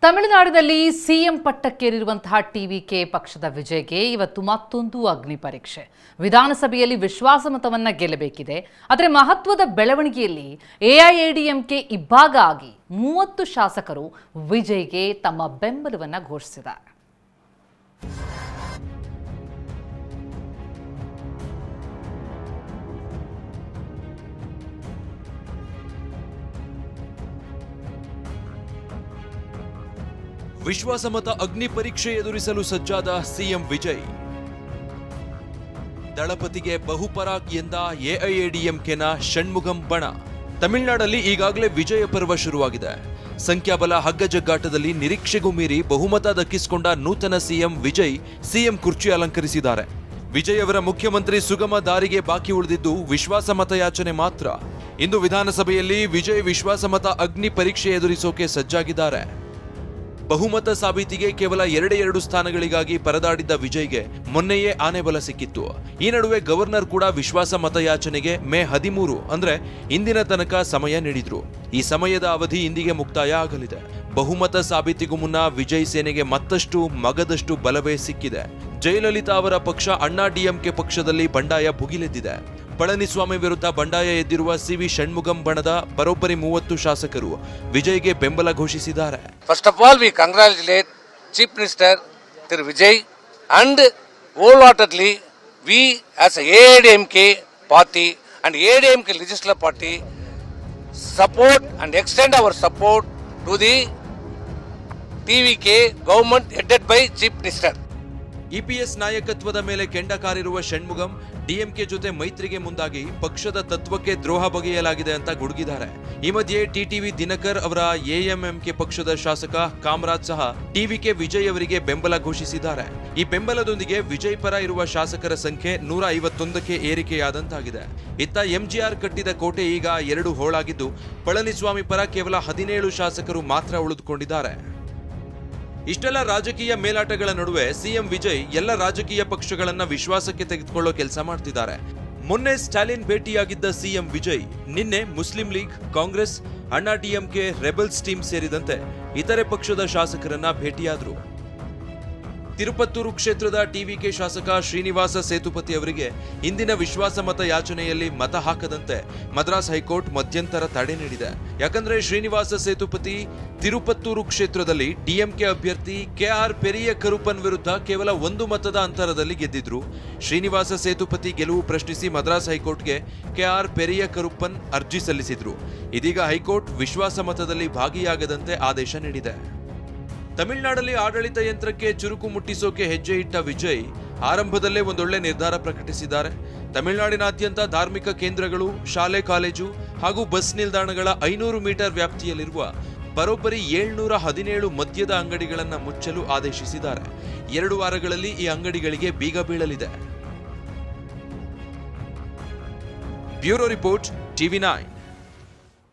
ತಮಿಳುನಾಡಿನಲ್ಲಿ CM ಪಟ್ಟಕ್ಕೇರಿರುವಂತಹ TVK ಪಕ್ಷದ ವಿಜಯ್ಗೆ ಇವತ್ತು ಮತ್ತೊಂದು ಅಗ್ನಿ ಪರೀಕ್ಷೆ. ವಿಧಾನಸಭೆಯಲ್ಲಿ ವಿಶ್ವಾಸಮತವನ್ನ ಗೆಲ್ಲಬೇಕಿದೆ. ಆದರೆ ಮಹತ್ವದ ಬೆಳವಣಿಗೆಯಲ್ಲಿ ಎಐಎಡಿಎಂಕೆ ಇಬ್ಬಾಗ ಆಗಿ 30 ಶಾಸಕರು ವಿಜಯ್ಗೆ ತಮ್ಮ ಬೆಂಬಲವನ್ನ ಘೋಷಿಸಿದ್ದಾರೆ. ವಿಶ್ವಾಸಮತ ಅಗ್ನಿ ಪರೀಕ್ಷೆ ಎದುರಿಸಲು ಸಜ್ಜಾದ ಸಿಎಂ ವಿಜಯ್. ದಳಪತಿಗೆ ಬಹುಪರಾಕ್ ಎಂದ ಎಐಎಡಿಎಂಕೆನ ಷಣ್ಮುಗಂ ಬಣ. ತಮಿಳುನಾಡಲ್ಲಿ ಈಗಾಗಲೇ ವಿಜಯ ಪರ್ವ ಶುರುವಾಗಿದೆ. ಸಂಖ್ಯಾಬಲ ಹಗ್ಗಜಗ್ಗಾಟದಲ್ಲಿ ನಿರೀಕ್ಷೆಗೂ ಮೀರಿ ಬಹುಮತ ದಕ್ಕಿಸಿಕೊಂಡ ನೂತನ ಸಿಎಂ ವಿಜಯ್ ಸಿಎಂ ಕುರ್ಚಿ ಅಲಂಕರಿಸಿದ್ದಾರೆ. ವಿಜಯ್ ಅವರ ಮುಖ್ಯಮಂತ್ರಿ ಸುಗಮ ದಾರಿಗೆ ಬಾಕಿ ಉಳಿದಿದ್ದು ವಿಶ್ವಾಸಮತ ಯಾಚನೆ ಮಾತ್ರ. ಇಂದು ವಿಧಾನಸಭೆಯಲ್ಲಿ ವಿಜಯ್ ವಿಶ್ವಾಸಮತ ಅಗ್ನಿ ಪರೀಕ್ಷೆ ಎದುರಿಸೋಕೆ ಸಜ್ಜಾಗಿದ್ದಾರೆ. ಬಹುಮತ ಸಾಬೀತಿಗೆ ಕೇವಲ 2 ಸ್ಥಾನಗಳಿಗಾಗಿ ಪರದಾಡಿದ್ದ ವಿಜಯ್ಗೆ ಮೊನ್ನೆಯೇ ಆನೆಬಲ ಸಿಕ್ಕಿತ್ತು. ಈ ನಡುವೆ ಗವರ್ನರ್ ಕೂಡ ವಿಶ್ವಾಸ ಮತಯಾಚನೆಗೆ ಮೇ 13 ಅಂದ್ರೆ ಇಂದಿನ ತನಕ ಸಮಯ ನೀಡಿದ್ರು. ಈ ಸಮಯದ ಅವಧಿ ಇಂದಿಗೆ ಮುಕ್ತಾಯ ಆಗಲಿದೆ. ಬಹುಮತ ಸಾಬೀತಿಗೂ ಮುನ್ನ ವಿಜಯ್ ಸೇನೆಗೆ ಮತ್ತಷ್ಟು ಮಗದಷ್ಟು ಬಲವೇ ಸಿಕ್ಕಿದೆ. ಜಯಲಲಿತಾ ಅವರ ಪಕ್ಷ ಅಣ್ಣಾ ಡಿಎಂಕೆ ಪಕ್ಷದಲ್ಲಿ ಬಂಡಾಯ ಭುಗಿಲೆದ್ದಿದೆ. ಪಳನಿಸ್ವಾಮಿ ವಿರುದ್ಧ ಬಂಡಾಯ ಎದ್ದಿರುವ ಸಿವಿ ಷಣ್ಮುಗಂ ಬಣದ ಬರೋಬ್ಬರಿ 30 ಶಾಸಕರು ವಿಜಯ್ಗೆ ಬೆಂಬಲ ಘೋಷಿಸಿದ್ದಾರೆ. First of all we congratulate chief minister Tiru Vijay and wholeheartedly we as AIADMK party and AIADMK legislative party support and extend our support to the TVK government headed by Chief Minister. EPS ನಾಯಕತ್ವದ ಮೇಲೆ ಕೆಂಡ ಕಾರಿರುವ Shanmugam DMK ಜೊತೆ ಮೈತ್ರಿಗೆ ಮುಂದಾಗಿ ಪಕ್ಷದ ತತ್ವಕ್ಕೆ ದ್ರೋಹ ಬಗೆಯಲಾಗಿದೆ ಅಂತ ಗುಡುಗಿದ್ದಾರೆ. ಈ ಮಧ್ಯೆ ಟಿಟಿವಿ ದಿನಕರ್ ಅವರ ಎಎಂಎಂಕೆ ಪಕ್ಷದ ಶಾಸಕ ಕಾಮರಾಜ್ ಸಹ ಟಿವಿಕೆ ವಿಜಯ್ ಅವರಿಗೆ ಬೆಂಬಲ ಘೋಷಿಸಿದ್ದಾರೆ. ಈ ಬೆಂಬಲದೊಂದಿಗೆ ವಿಜಯ್ ಪರ ಇರುವ ಶಾಸಕರ ಸಂಖ್ಯೆ 151ಕ್ಕೆ ಏರಿಕೆಯಾದಂತಾಗಿದೆ. ಇತ್ತ ಎಂಜಿಆರ್ ಕಟ್ಟಿದ ಕೋಟೆ ಈಗ 2 ಹೋಳಾಗಿದ್ದು ಪಳನಿಸ್ವಾಮಿ ಪರ ಕೇವಲ 17 ಶಾಸಕರು ಮಾತ್ರ ಉಳಿದುಕೊಂಡಿದ್ದಾರೆ. ಇಷ್ಟೆಲ್ಲ ರಾಜಕೀಯ ಮೇಲಾಟಗಳ ನಡುವೆ ಸಿಎಂ ವಿಜಯ್ ಎಲ್ಲ ರಾಜಕೀಯ ಪಕ್ಷಗಳನ್ನ ವಿಶ್ವಾಸಕ್ಕೆ ತೆಗೆದುಕೊಳ್ಳೋ ಕೆಲಸ ಮಾಡ್ತಿದ್ದಾರೆ. ಮೊನ್ನೆ ಸ್ಟಾಲಿನ್ ಭೇಟಿಯಾಗಿದ್ದ ಸಿಎಂ ವಿಜಯ್ ನಿನ್ನೆ ಮುಸ್ಲಿಂ ಲೀಗ್, ಕಾಂಗ್ರೆಸ್, ಅಣ್ಣಾ ಡಿಎಂಕೆ, ರೆಬಲ್ಸ್ ಟೀಮ್ ಸೇರಿದಂತೆ ಇತರೆ ಪಕ್ಷದ ಶಾಸಕರನ್ನ ಭೇಟಿಯಾದ್ರು. ತಿರುಪತ್ತೂರು ಕ್ಷೇತ್ರದ ಟಿವಿಕೆ ಶಾಸಕ ಶ್ರೀನಿವಾಸ ಸೇತುಪತಿ ಅವರಿಗೆ ಇಂದಿನ ವಿಶ್ವಾಸಮತ ಯಾಚನೆಯಲ್ಲಿ ಮತ ಹಾಕದಂತೆ ಮದ್ರಾಸ್ ಹೈಕೋರ್ಟ್ ಮಧ್ಯಂತರ ತಡೆ ನೀಡಿದೆ. ಯಾಕಂದ್ರೆ ಶ್ರೀನಿವಾಸ ಸೇತುಪತಿ ತಿರುಪತ್ತೂರು ಕ್ಷೇತ್ರದಲ್ಲಿ ಡಿಎಂಕೆ ಅಭ್ಯರ್ಥಿ ಕೆಆರ್ ಪೆರಿಯ ಕರುಪನ್ ವಿರುದ್ಧ ಕೇವಲ 1 ಮತದ ಅಂತರದಲ್ಲಿ ಗೆದ್ದಿದ್ರು. ಶ್ರೀನಿವಾಸ ಸೇತುಪತಿ ಗೆಲುವು ಪ್ರಶ್ನಿಸಿ ಮದ್ರಾಸ್ ಹೈಕೋರ್ಟ್ಗೆ ಕೆಆರ್ ಪೆರಿಯ ಕರುಪನ್ ಅರ್ಜಿ ಸಲ್ಲಿಸಿದ್ರು. ಇದೀಗ ಹೈಕೋರ್ಟ್ ವಿಶ್ವಾಸಮತದಲ್ಲಿ ಭಾಗಿಯಾಗದಂತೆ ಆದೇಶ ನೀಡಿದೆ. ತಮಿಳುನಾಡಲ್ಲಿ ಆಡಳಿತ ಯಂತ್ರಕ್ಕೆ ಚುರುಕು ಮುಟ್ಟಿಸೋಕೆ ಹೆಜ್ಜೆ ಇಟ್ಟ ವಿಜಯ್ ಆರಂಭದಲ್ಲೇ ಒಂದೊಳ್ಳೆ ನಿರ್ಧಾರ ಪ್ರಕಟಿಸಿದ್ದಾರೆ. ತಮಿಳುನಾಡಿನಾದ್ಯಂತ ಧಾರ್ಮಿಕ ಕೇಂದ್ರಗಳು, ಶಾಲೆ, ಕಾಲೇಜು ಹಾಗೂ ಬಸ್ ನಿಲ್ದಾಣಗಳ 500 ಮೀಟರ್ ವ್ಯಾಪ್ತಿಯಲ್ಲಿರುವ ಬರೋಬ್ಬರಿ 717 ಮದ್ಯದ ಅಂಗಡಿಗಳನ್ನು ಮುಚ್ಚಲು ಆದೇಶಿಸಿದ್ದಾರೆ. 2 ವಾರಗಳಲ್ಲಿ ಈ ಅಂಗಡಿಗಳಿಗೆ ಬೀಗ ಬೀಳಲಿದೆ. Bureau report, TV9.